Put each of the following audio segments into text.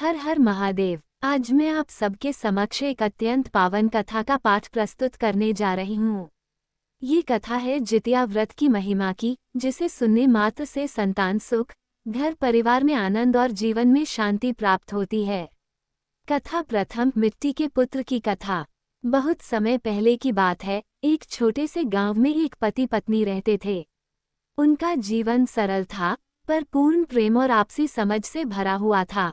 हर हर महादेव। आज मैं आप सबके समक्ष एक अत्यंत पावन कथा का पाठ प्रस्तुत करने जा रही हूँ। ये कथा है जितिया व्रत की महिमा की, जिसे सुनने मात्र से संतान सुख, घर परिवार में आनंद और जीवन में शांति प्राप्त होती है। कथा प्रथम मिट्टी के पुत्र की कथा। बहुत समय पहले की बात है, एक छोटे से गांव में एक पति पत्नी रहते थे। उनका जीवन सरल था, पर पूर्ण प्रेम और आपसी समझ से भरा हुआ था।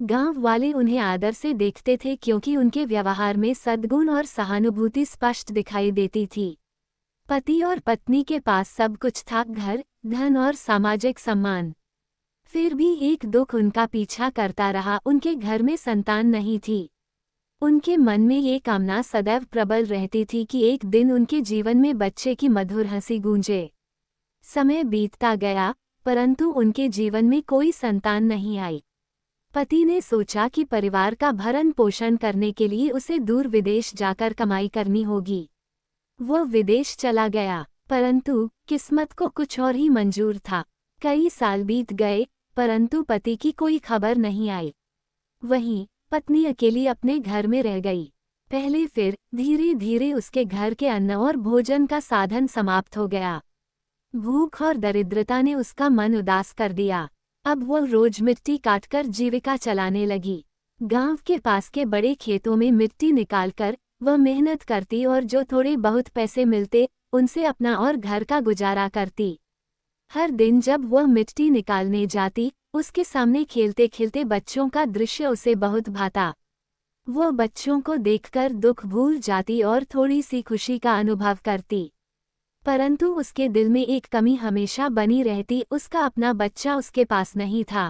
गांव वाले उन्हें आदर से देखते थे क्योंकि उनके व्यवहार में सद्गुण और सहानुभूति स्पष्ट दिखाई देती थी। पति और पत्नी के पास सब कुछ था, घर, धन और सामाजिक सम्मान। फिर भी एक दुख उनका पीछा करता रहा, उनके घर में संतान नहीं थी। उनके मन में ये कामना सदैव प्रबल रहती थी कि एक दिन उनके जीवन में बच्चे की मधुर हंसी गूंजे। समय बीतता गया, परंतु उनके जीवन में कोई संतान नहीं आई। पति ने सोचा कि परिवार का भरण पोषण करने के लिए उसे दूर विदेश जाकर कमाई करनी होगी। वो विदेश चला गया, परंतु किस्मत को कुछ और ही मंजूर था। कई साल बीत गए, परंतु पति की कोई खबर नहीं आई। वहीं पत्नी अकेली अपने घर में रह गई। पहले फिर धीरे धीरे उसके घर के अन्न और भोजन का साधन समाप्त हो गया। भूख और दरिद्रता ने उसका मन उदास कर दिया। अब वह रोज मिट्टी काटकर जीविका चलाने लगी। गांव के पास के बड़े खेतों में मिट्टी निकालकर वह मेहनत करती और जो थोड़े बहुत पैसे मिलते उनसे अपना और घर का गुजारा करती। हर दिन जब वह मिट्टी निकालने जाती, उसके सामने खेलते खेलते बच्चों का दृश्य उसे बहुत भाता। वह बच्चों को देखकर दुख भूल जाती और थोड़ी सी खुशी का अनुभव करती। परंतु उसके दिल में एक कमी हमेशा बनी रहती, उसका अपना बच्चा उसके पास नहीं था।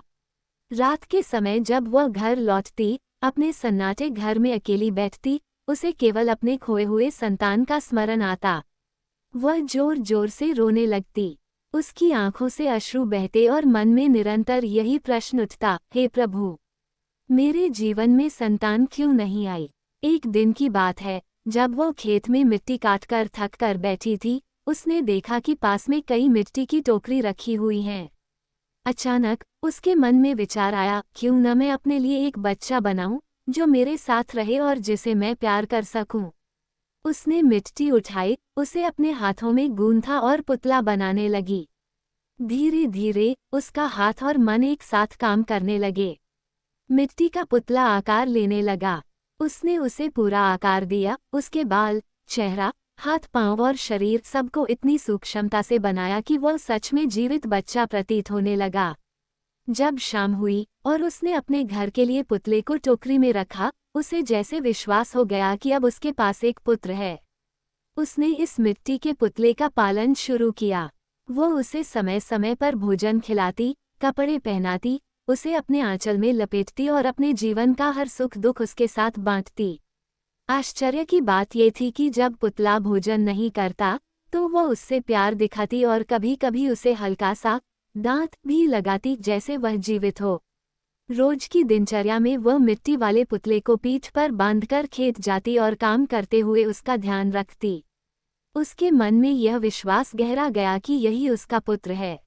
रात के समय जब वह घर लौटती, अपने सन्नाटे घर में अकेली बैठती, उसे केवल अपने खोए हुए संतान का स्मरण आता। वह जोर जोर से रोने लगती। उसकी आंखों से अश्रु बहते और मन में निरंतर यही प्रश्न उठता, हे प्रभु, मेरे जीवन में संतान क्यों नहीं आई। एक दिन की बात है, जब वह खेत में मिट्टी काटकर थक कर बैठी थी, उसने देखा कि पास में कई मिट्टी की टोकरी रखी हुई हैं। अचानक उसके मन में विचार आया, क्यों न मैं अपने लिए एक बच्चा बनाऊं, जो मेरे साथ रहे और जिसे मैं प्यार कर सकूं। उसने मिट्टी उठाई, उसे अपने हाथों में गूंथा और पुतला बनाने लगी। धीरे धीरे उसका हाथ और मन एक साथ काम करने लगे। मिट्टी का पुतला आकार लेने लगा। उसने उसे पूरा आकार दिया। उसके बाल, चेहरा, हाथ पांव और शरीर सबको इतनी सूक्ष्मता से बनाया कि वह सच में जीवित बच्चा प्रतीत होने लगा। जब शाम हुई और उसने अपने घर के लिए पुतले को टोकरी में रखा, उसे जैसे विश्वास हो गया कि अब उसके पास एक पुत्र है। उसने इस मिट्टी के पुतले का पालन शुरू किया। वो उसे समय समय पर भोजन खिलाती, कपड़े पहनाती, उसे अपने आंचल में लपेटती और अपने जीवन का हर सुख दुख उसके साथ बांटती। आश्चर्य की बात ये थी कि जब पुतला भोजन नहीं करता, तो वह उससे प्यार दिखाती और कभी कभी उसे हल्का सा दांत भी लगाती, जैसे वह जीवित हो। रोज की दिनचर्या में वह मिट्टी वाले पुतले को पीठ पर बांधकर खेत जाती और काम करते हुए उसका ध्यान रखती। उसके मन में यह विश्वास गहरा गया कि यही उसका पुत्र है।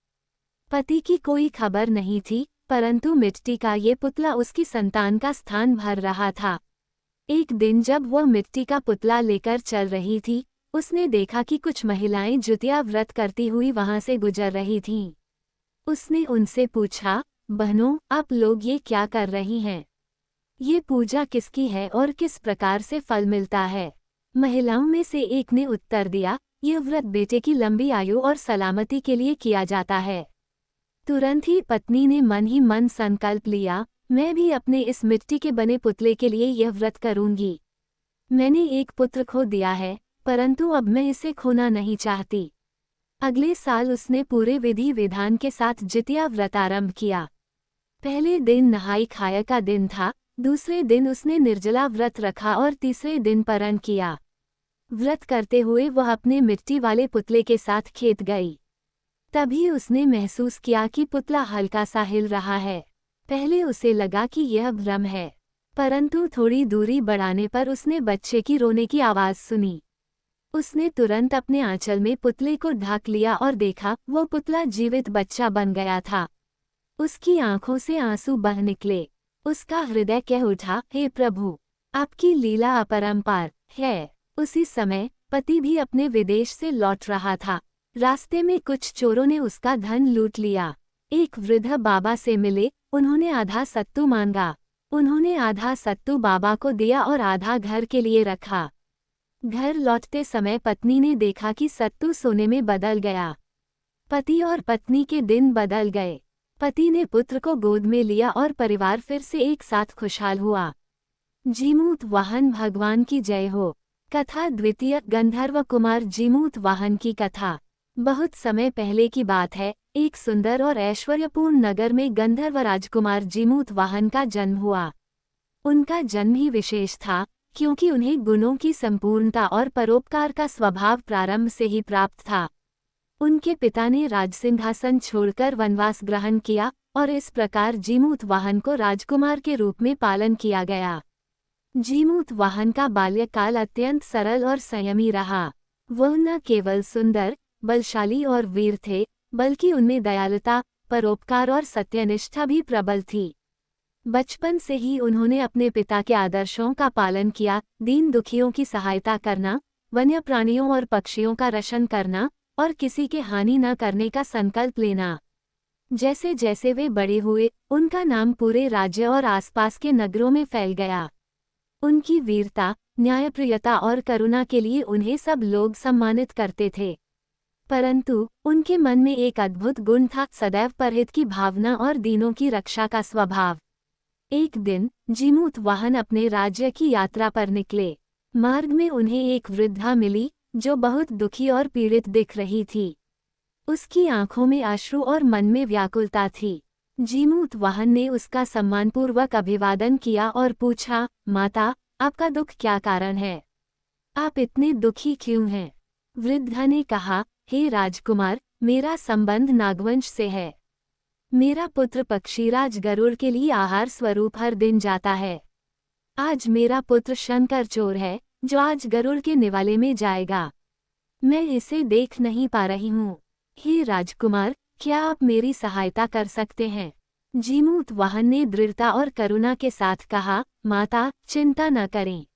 पति की कोई खबर नहीं थी, परंतु मिट्टी का ये पुतला उसकी संतान का स्थान भर रहा था। एक दिन जब वह मिट्टी का पुतला लेकर चल रही थी, उसने देखा कि कुछ महिलाएं जितिया व्रत करती हुई वहां से गुजर रही थीं। उसने उनसे पूछा, बहनों, आप लोग ये क्या कर रही हैं? ये पूजा किसकी है और किस प्रकार से फल मिलता है? महिलाओं में से एक ने उत्तर दिया, यह व्रत बेटे की लंबी आयु और सलामती के लिए किया जाता है। तुरंत ही पत्नी ने मन ही मन संकल्प लिया, मैं भी अपने इस मिट्टी के बने पुतले के लिए यह व्रत करूंगी। मैंने एक पुत्र खो दिया है, परंतु अब मैं इसे खोना नहीं चाहती। अगले साल उसने पूरे विधि विधान के साथ जितिया व्रत आरंभ किया। पहले दिन नहाई खाया का दिन था, दूसरे दिन उसने निर्जला व्रत रखा और तीसरे दिन परण किया। व्रत करते हुए वह अपने मिट्टी वाले पुतले के साथ खेत गई। तभी उसने महसूस किया कि पुतला हल्का सा हिल रहा है। पहले उसे लगा कि यह भ्रम है, परंतु थोड़ी दूरी बढ़ाने पर उसने बच्चे की रोने की आवाज सुनी। उसने तुरंत अपने आंचल में पुतले को ढक लिया और देखा, वो पुतला जीवित बच्चा बन गया था। उसकी आंखों से आंसू बह निकले। उसका हृदय कह उठा, हे प्रभु, आपकी लीला अपरंपार है। उसी समय पति भी अपने विदेश से लौट रहा था। रास्ते में कुछ चोरों ने उसका धन लूट लिया। एक वृद्ध बाबा से मिले, उन्होंने आधा सत्तू मांगा। उन्होंने आधा सत्तू बाबा को दिया और आधा घर के लिए रखा। घर लौटते समय पत्नी ने देखा कि सत्तू सोने में बदल गया। पति और पत्नी के दिन बदल गए। पति ने पुत्र को गोद में लिया और परिवार फिर से एक साथ खुशहाल हुआ। जीमूत वाहन भगवान की जय हो। कथा द्वितीय, गंधर्व कुमार जीमूत वाहन की कथा। बहुत समय पहले की बात है, एक सुंदर और ऐश्वर्यपूर्ण नगर में गंधर्व राजकुमार जीमूत वाहन का जन्म हुआ। उनका जन्म ही विशेष था, क्योंकि उन्हें गुणों की संपूर्णता और परोपकार का स्वभाव प्रारंभ से ही प्राप्त था। उनके पिता ने राजसिंहासन छोड़कर वनवास ग्रहण किया और इस प्रकार जीमूत वाहन को राजकुमार के रूप में पालन किया गया। जीमूत वाहन का बाल्यकाल अत्यंत सरल और संयमी रहा। वह न केवल सुंदर, बलशाली और वीर थे, बल्कि उनमें दयालुता, परोपकार और सत्यनिष्ठा भी प्रबल थी। बचपन से ही उन्होंने अपने पिता के आदर्शों का पालन किया, दीन दुखियों की सहायता करना, वन्य प्राणियों और पक्षियों का रक्षण करना और किसी के हानि न करने का संकल्प लेना। जैसे जैसे वे बड़े हुए, उनका नाम पूरे राज्य और आसपास के नगरों में फैल गया। उनकी वीरता, न्यायप्रियता और करुणा के लिए उन्हें सब लोग सम्मानित करते थे। परंतु उनके मन में एक अद्भुत गुण था, सदैव परहित की भावना और दीनों की रक्षा का स्वभाव। एक दिन जीमूत वाहन अपने राज्य की यात्रा पर निकले। मार्ग में उन्हें एक वृद्धा मिली, जो बहुत दुखी और पीड़ित दिख रही थी। उसकी आंखों में अश्रु और मन में व्याकुलता थी। जीमूत वाहन ने उसका सम्मानपूर्वक अभिवादन किया और पूछा, माता, आपका दुख क्या कारण है? आप इतने दुखी क्यों हैं? वृद्धा ने कहा, हे राजकुमार, मेरा संबंध नागवंश से है। मेरा पुत्र पक्षीराज गरुड़ के लिए आहार स्वरूप हर दिन जाता है। आज मेरा पुत्र शंकर चोर है, जो आज गरुड़ के निवाले में जाएगा। मैं इसे देख नहीं पा रही हूँ। हे राजकुमार, क्या आप मेरी सहायता कर सकते हैं? जीमूत वाहन ने दृढ़ता और करुणा के साथ कहा, माता, चिंता न करें।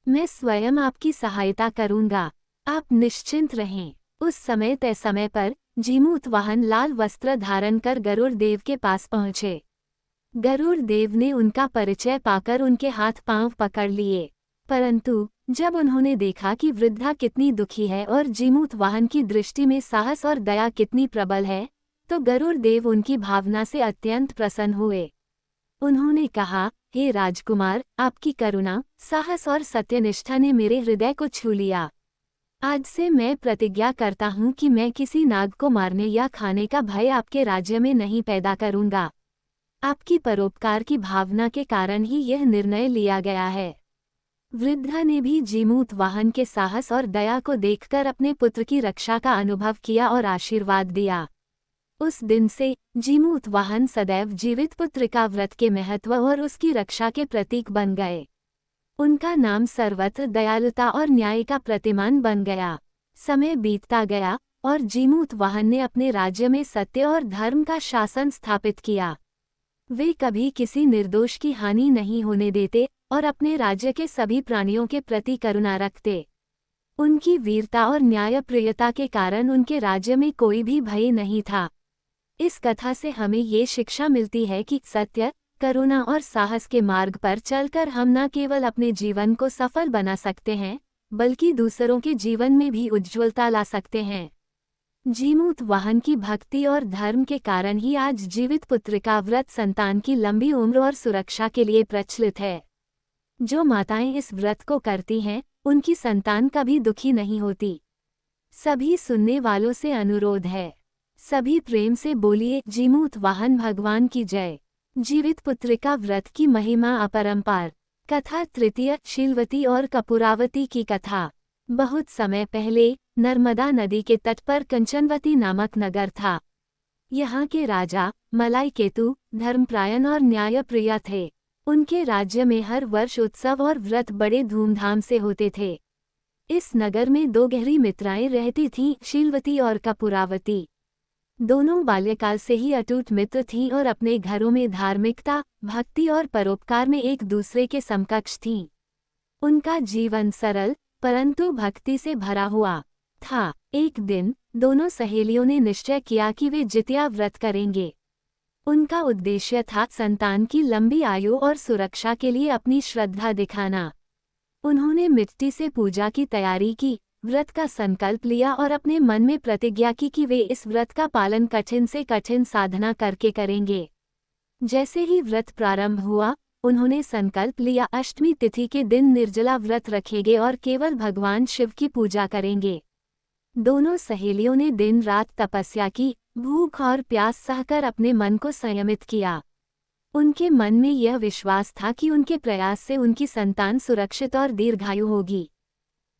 मैं स्वयं आपकी सहायता करूँगा। आप निश्चिंत रहें। उस समय तय समय पर जीमूत वाहन लाल वस्त्र धारण कर गरुड़ देव के पास पहुँचे। गरुड़ देव ने उनका परिचय पाकर उनके हाथ पांव पकड़ लिए। परंतु जब उन्होंने देखा कि वृद्धा कितनी दुखी है और जीमूत वाहन की दृष्टि में साहस और दया कितनी प्रबल है, तो गरुड़ देव उनकी भावना से अत्यंत प्रसन्न हुए। उन्होंने कहा, हे राजकुमार, आपकी करुणा, साहस और सत्यनिष्ठा ने मेरे हृदय को छू लिया। आज से मैं प्रतिज्ञा करता हूँ कि मैं किसी नाग को मारने या खाने का भय आपके राज्य में नहीं पैदा करूँगा। आपकी परोपकार की भावना के कारण ही यह निर्णय लिया गया है। वृद्धा ने भी जीमूत वाहन के साहस और दया को देखकर अपने पुत्र की रक्षा का अनुभव किया और आशीर्वाद दिया। उस दिन से जीमूत वाहन सदैव जीवित पुत्र का व्रत के महत्व और उसकी रक्षा के प्रतीक बन गए। उनका नाम सर्वत्र दयालुता और न्याय का प्रतिमान बन गया। समय बीतता गया और जीमूत वाहन ने अपने राज्य में सत्य और धर्म का शासन स्थापित किया। वे कभी किसी निर्दोष की हानि नहीं होने देते और अपने राज्य के सभी प्राणियों के प्रति करुणा रखते। उनकी वीरता और न्यायप्रियता के कारण उनके राज्य में कोई भी भय नहीं था। इस कथा से हमें ये शिक्षा मिलती है कि सत्य, करुणा और साहस के मार्ग पर चलकर हम न केवल अपने जीवन को सफल बना सकते हैं, बल्कि दूसरों के जीवन में भी उज्ज्वलता ला सकते हैं। जीमूत वाहन की भक्ति और धर्म के कारण ही आज जीवित पुत्र का व्रत संतान की लंबी उम्र और सुरक्षा के लिए प्रचलित है। जो माताएं इस व्रत को करती हैं, उनकी संतान कभी दुखी नहीं होती। सभी सुनने वालों से अनुरोध है, सभी प्रेम से बोलिए, जीमूत वाहन भगवान की जय। जीवित पुत्र का व्रत की महिमा अपरंपार। कथा तृतीय, शीलवती और कपूरावती की कथा। बहुत समय पहले नर्मदा नदी के तट पर कंचनवती नामक नगर था। यहाँ के राजा मलाईकेतु धर्मप्रायण और न्यायप्रिय थे। उनके राज्य में हर वर्ष उत्सव और व्रत बड़े धूमधाम से होते थे। इस नगर में दो गहरी मित्राएं रहती थीं, शीलवती और कपूरावती। दोनों बाल्यकाल से ही अटूट मित्र थीं और अपने घरों में धार्मिकता, भक्ति और परोपकार में एक दूसरे के समकक्ष थीं। उनका जीवन सरल परंतु भक्ति से भरा हुआ था। एक दिन दोनों सहेलियों ने निश्चय किया कि वे जितिया व्रत करेंगे। उनका उद्देश्य था संतान की लंबी आयु और सुरक्षा के लिए अपनी श्रद्धा दिखाना। उन्होंने मिट्टी से पूजा की तैयारी की, व्रत का संकल्प लिया और अपने मन में प्रतिज्ञा की कि वे इस व्रत का पालन कठिन से कठिन साधना करके करेंगे। जैसे ही व्रत प्रारंभ हुआ, उन्होंने संकल्प लिया अष्टमी तिथि के दिन निर्जला व्रत रखेंगे और केवल भगवान शिव की पूजा करेंगे। दोनों सहेलियों ने दिन रात तपस्या की, भूख और प्यास सहकर अपने मन को संयमित किया। उनके मन में यह विश्वास था कि उनके प्रयास से उनकी संतान सुरक्षित और दीर्घायु होगी।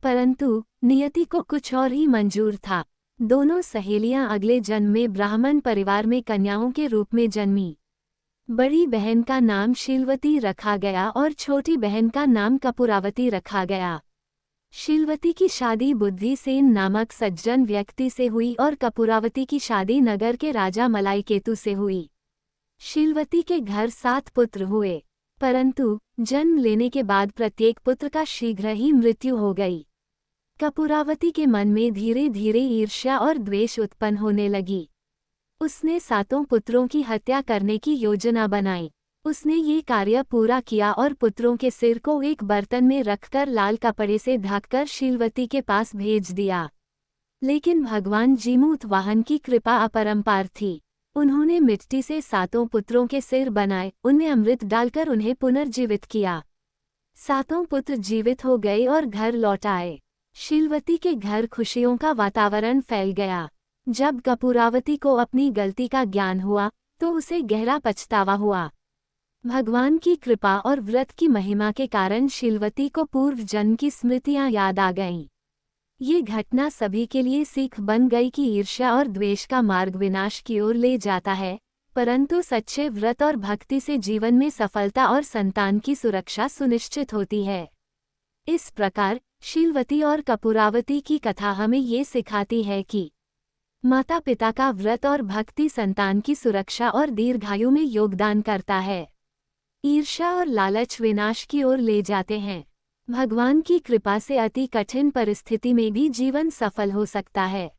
परंतु नियति को कुछ और ही मंजूर था। दोनों सहेलियां अगले जन्म में ब्राह्मण परिवार में कन्याओं के रूप में जन्मी। बड़ी बहन का नाम शीलवती रखा गया और छोटी बहन का नाम कपूरावती रखा गया। शीलवती की शादी बुद्धिसेन नामक सज्जन व्यक्ति से हुई और कपूरावती की शादी नगर के राजा मलाईकेतु से हुई। शीलवती के घर 7 पुत्र हुए, परंतु जन्म लेने के बाद प्रत्येक पुत्र का शीघ्र ही मृत्यु हो गई। कपूरावती के मन में धीरे धीरे ईर्ष्या और द्वेष उत्पन्न होने लगी। उसने 7 पुत्रों की हत्या करने की योजना बनाई। उसने ये कार्य पूरा किया और पुत्रों के सिर को एक बर्तन में रखकर लाल कपड़े से ढककर शीलवती के पास भेज दिया। लेकिन भगवान जीमूत वाहन की कृपा अपरंपार थी। उन्होंने मिट्टी से 7 पुत्रों के सिर बनाए, उनमें अमृत डालकर उन्हें पुनर्जीवित किया। 7 पुत्र जीवित हो गए और घर लौट आए। शीलवती के घर खुशियों का वातावरण फैल गया। जब कपूरावती को अपनी गलती का ज्ञान हुआ तो उसे गहरा पछतावा हुआ। भगवान की कृपा और व्रत की महिमा के कारण शीलवती को पूर्व जन्म की स्मृतियां याद आ गईं। ये घटना सभी के लिए सीख बन गई कि ईर्ष्या और द्वेष का मार्ग विनाश की ओर ले जाता है, परंतु सच्चे व्रत और भक्ति से जीवन में सफलता और संतान की सुरक्षा सुनिश्चित होती है। इस प्रकार शीलवती और कपूरावती की कथा हमें ये सिखाती है कि माता पिता का व्रत और भक्ति संतान की सुरक्षा और दीर्घायु में योगदान करता है। ईर्ष्या और लालच विनाश की ओर ले जाते हैं। भगवान की कृपा से अति कठिन परिस्थिति में भी जीवन सफल हो सकता है।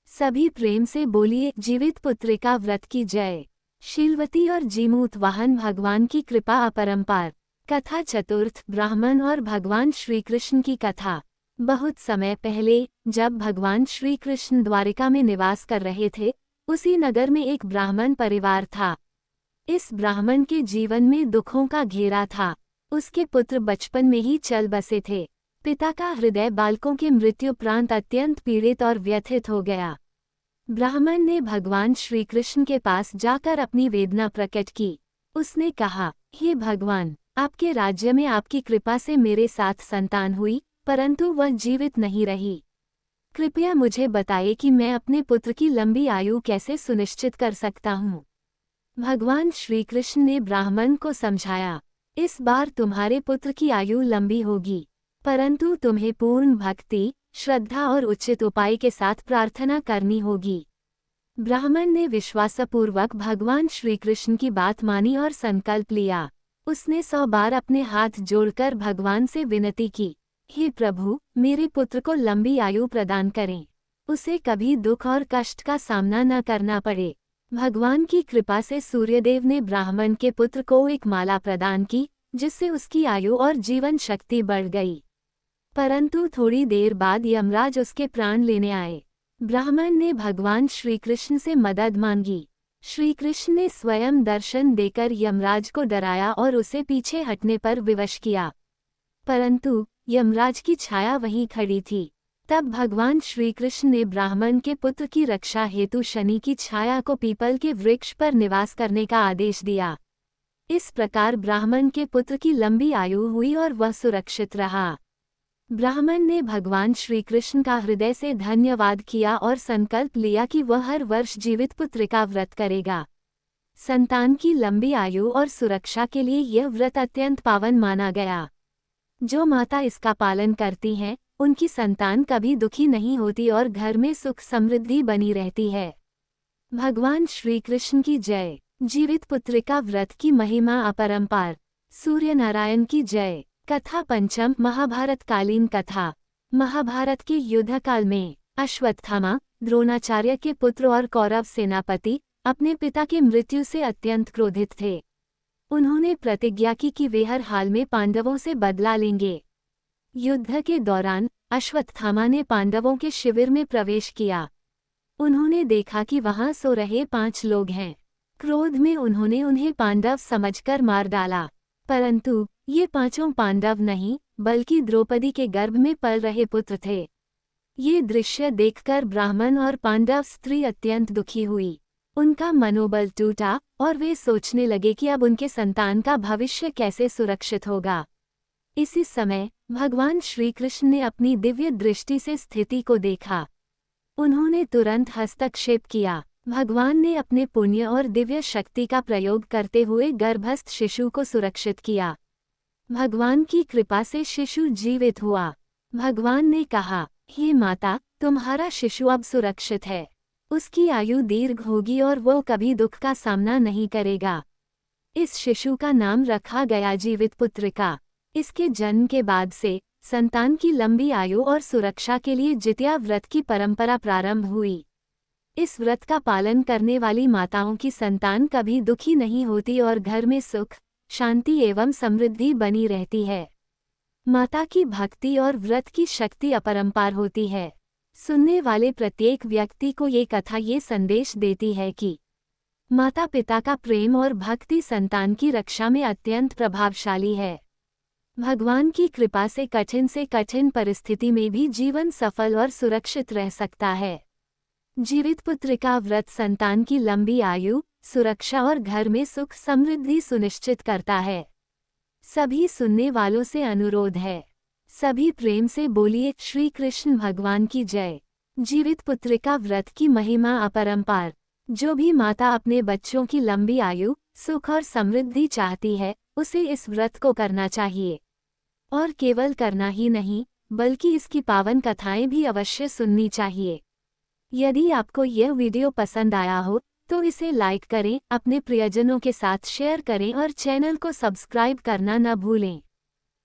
सभी प्रेम से बोलिए जीवित पुत्रिका व्रत की जय। शीलवती और जीमूत वाहन भगवान की कृपा अपरंपार। कथा चतुर्थ, ब्राह्मण और भगवान श्री कृष्ण की कथा। बहुत समय पहले जब भगवान श्री कृष्ण द्वारिका में निवास कर रहे थे, उसी नगर में एक ब्राह्मण परिवार था। इस ब्राह्मण के जीवन में दुखों का घेरा था। उसके पुत्र बचपन में ही चल बसे थे। पिता का हृदय बालकों के मृत्युपरांत अत्यंत पीड़ित और व्यथित हो गया। ब्राह्मण ने भगवान श्री कृष्ण के पास जाकर अपनी वेदना प्रकट की। उसने कहा, हे भगवान, आपके राज्य में आपकी कृपा से मेरे साथ संतान हुई, परंतु वह जीवित नहीं रही। कृपया मुझे बताइए कि मैं अपने पुत्र की लंबी आयु कैसे सुनिश्चित कर सकता हूँ। भगवान श्री कृष्ण ने ब्राह्मण को समझाया, इस बार तुम्हारे पुत्र की आयु लंबी होगी, परंतु तुम्हें पूर्ण भक्ति, श्रद्धा और उचित उपाय के साथ प्रार्थना करनी होगी। ब्राह्मण ने विश्वासपूर्वक भगवान श्री कृष्ण की बात मानी और संकल्प लिया। उसने 100 बार अपने हाथ जोड़कर भगवान से विनती की, हे प्रभु, मेरे पुत्र को लंबी आयु प्रदान करें। उसे कभी दुख और कष्ट का सामना न करना पड़े। भगवान की कृपा से सूर्यदेव ने ब्राह्मण के पुत्र को एक माला प्रदान की, जिससे उसकी आयु और जीवन शक्ति बढ़ गई। परंतु थोड़ी देर बाद यमराज उसके प्राण लेने आए। ब्राह्मण ने भगवान श्री कृष्ण से मदद मांगी। श्री कृष्ण ने स्वयं दर्शन देकर यमराज को डराया और उसे पीछे हटने पर विवश किया। परंतु यमराज की छाया वहीं खड़ी थी। तब भगवान श्री कृष्ण ने ब्राह्मण के पुत्र की रक्षा हेतु शनि की छाया को पीपल के वृक्ष पर निवास करने का आदेश दिया। इस प्रकार ब्राह्मण के पुत्र की लंबी आयु हुई और वह सुरक्षित रहा। ब्राह्मण ने भगवान श्री कृष्ण का हृदय से धन्यवाद किया और संकल्प लिया कि वह हर वर्ष जीवित पुत्र का व्रत करेगा। संतान की लंबी आयु और सुरक्षा के लिए यह व्रत अत्यंत पावन माना गया। जो माता इसका पालन करती हैं, उनकी संतान कभी दुखी नहीं होती और घर में सुख समृद्धि बनी रहती है। भगवान श्री कृष्ण की जय। जीवित पुत्रिका व्रत की महिमा अपरंपार। सूर्य नारायण की जय। कथा पंचम महाभारत कालीन कथा। महाभारत के युद्ध काल में अश्वत्थामा, द्रोणाचार्य के पुत्र और कौरव सेनापति, अपने पिता की मृत्यु से अत्यंत क्रोधित थे। उन्होंने प्रतिज्ञा की कि वे हर हाल में पांडवों से बदला लेंगे। युद्ध के दौरान अश्वत्थामा ने पांडवों के शिविर में प्रवेश किया। उन्होंने देखा कि वहां सो रहे 5 लोग हैं। क्रोध में उन्होंने उन्हें पांडव समझकर मार डाला, परंतु ये 5 पांडव नहीं, बल्कि द्रौपदी के गर्भ में पल रहे पुत्र थे। ये दृश्य देखकर ब्राह्मण और पांडव स्त्री अत्यंत दुखी हुई। उनका मनोबल टूटा और वे सोचने लगे कि अब उनके संतान का भविष्य कैसे सुरक्षित होगा। इसी समय भगवान श्री कृष्ण ने अपनी दिव्य दृष्टि से स्थिति को देखा। उन्होंने तुरंत हस्तक्षेप किया। भगवान ने अपने पुण्य और दिव्य शक्ति का प्रयोग करते हुए गर्भस्थ शिशु को सुरक्षित किया। भगवान की कृपा से शिशु जीवित हुआ। भगवान ने कहा, हे माता, तुम्हारा शिशु अब सुरक्षित है। उसकी आयु दीर्घ होगी और वो कभी दुख का सामना नहीं करेगा। इस शिशु का नाम रखा गया जीवित पुत्रिका। इसके जन्म के बाद से संतान की लंबी आयु और सुरक्षा के लिए जितिया व्रत की परंपरा प्रारंभ हुई। इस व्रत का पालन करने वाली माताओं की संतान कभी दुखी नहीं होती और घर में सुख, शांति एवं समृद्धि बनी रहती है। माता की भक्ति और व्रत की शक्ति अपरंपार होती है। सुनने वाले प्रत्येक व्यक्ति को ये कथा ये संदेश देती है कि माता पिता का प्रेम और भक्ति संतान की रक्षा में अत्यंत प्रभावशाली है। भगवान की कृपा से कठिन परिस्थिति में भी जीवन सफल और सुरक्षित रह सकता है। जीवित पुत्रिका व्रत संतान की लंबी आयु, सुरक्षा और घर में सुख समृद्धि सुनिश्चित करता है। सभी सुनने वालों से अनुरोध है, सभी प्रेम से बोलिए श्री कृष्ण भगवान की जय। जीवित पुत्रिका व्रत की महिमा अपरंपार। जो भी माता अपने बच्चों की लंबी आयु, सुख और समृद्धि चाहती है, उसे इस व्रत को करना चाहिए। और केवल करना ही नहीं, बल्कि इसकी पावन कथाएं भी अवश्य सुननी चाहिए। यदि आपको यह वीडियो पसंद आया हो तो इसे लाइक करें, अपने प्रियजनों के साथ शेयर करें और चैनल को सब्सक्राइब करना न भूलें।